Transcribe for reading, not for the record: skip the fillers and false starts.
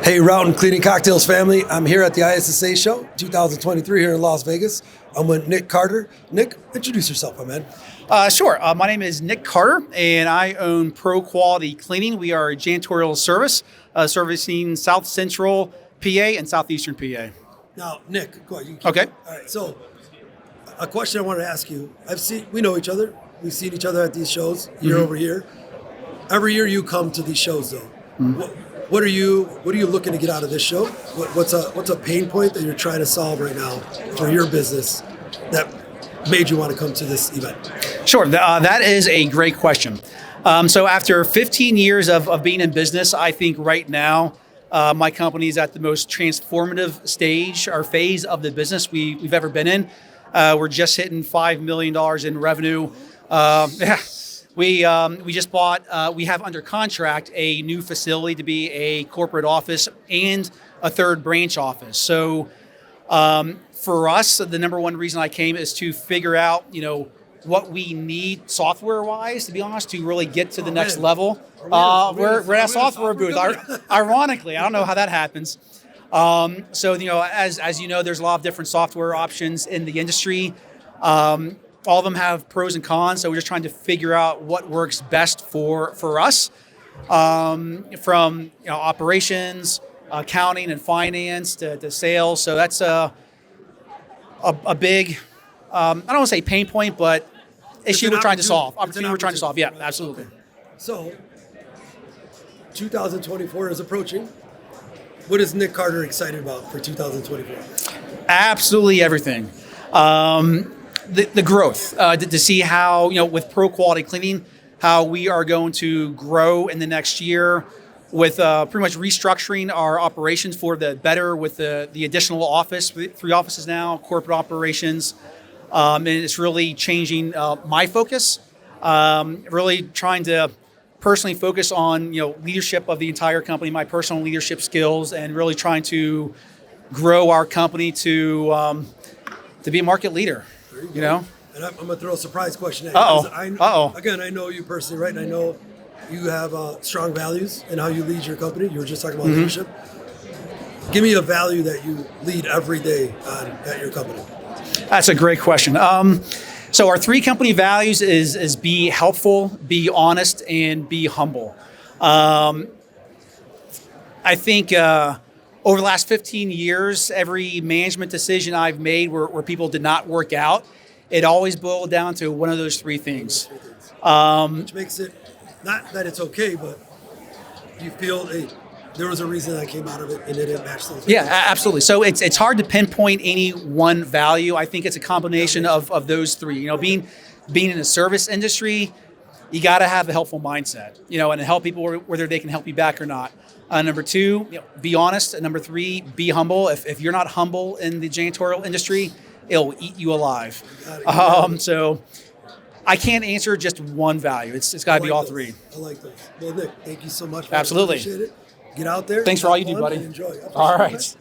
Hey, Route and Cleaning Cocktails family. I'm here at the ISSA show 2023 here in Las Vegas. I'm with Nick Carter. Nick, introduce yourself, my man. Sure. My name is Nick Carter, and I own Pro Quality Cleaning. We are a janitorial service servicing South Central PA and Southeastern PA. Now, Nick, go ahead. You Okay. All right. So, a question I wanted to ask you. We know each other. We've seen each other at these shows year over year. Every year you come to these shows, though. What are you looking to get out of this show? What's a pain point that you're trying to solve right now for your business that made you want to come to this event? Sure. That is a great question. So after 15 years of being in business, I think right now my company is at the most transformative stage or phase of the business we've ever been in. We're just hitting $5 million in revenue. We just bought, we have under contract a new facility to be a corporate office and a third branch office. So for us, the number one reason I came is to figure out, what we need software-wise, to be honest, to really get to the next level. We're at a software booth. Ironically, I don't know how that happens. So as you know, there's a lot of different software options in the industry. All of them have pros and cons, so we're just trying to figure out what works best for us, from operations, accounting, and finance to sales. So that's a big, I don't want to say pain point, but issue we're trying to solve. Opportunity we're trying to solve. Yeah, absolutely. Okay. So 2024 is approaching. What is Nick Carter excited about for 2024? Absolutely everything. The growth, to see how, with Pro Quality Cleaning, how we are going to grow in the next year with pretty much restructuring our operations for the better with the additional office, 3 offices now, corporate operations. And it's really changing my focus, really trying to personally focus on, leadership of the entire company, my personal leadership skills, and really trying to grow our company to be a market leader. And I'm going to throw a surprise question at you. Again, I know you personally, right? And I know you have strong values in how you lead your company. You were just talking about leadership. Give me a value that you lead every day at your company. That's a great question. So our 3 company values is be helpful, be honest, and be humble. I think over the last 15 years, every management decision I've made where people did not work out, it always boiled down to one of those 3 things. Which makes it, not that it's okay, but you feel there was a reason that came out of it and it didn't match those. Yeah, absolutely. So it's hard to pinpoint any one value. I think it's a combination of those 3. Being in the service industry, you got to have a helpful mindset, and help people whether they can help you back or not. Number 2, be honest. And number 3, be humble. If you're not humble in the janitorial industry, it'll eat you alive. So I can't answer just one value. It's got to be all 3. I like those. Well, Nick, thank you so much. Absolutely. Appreciate it. Get out there. Thanks for all you do, buddy. Enjoy. All right.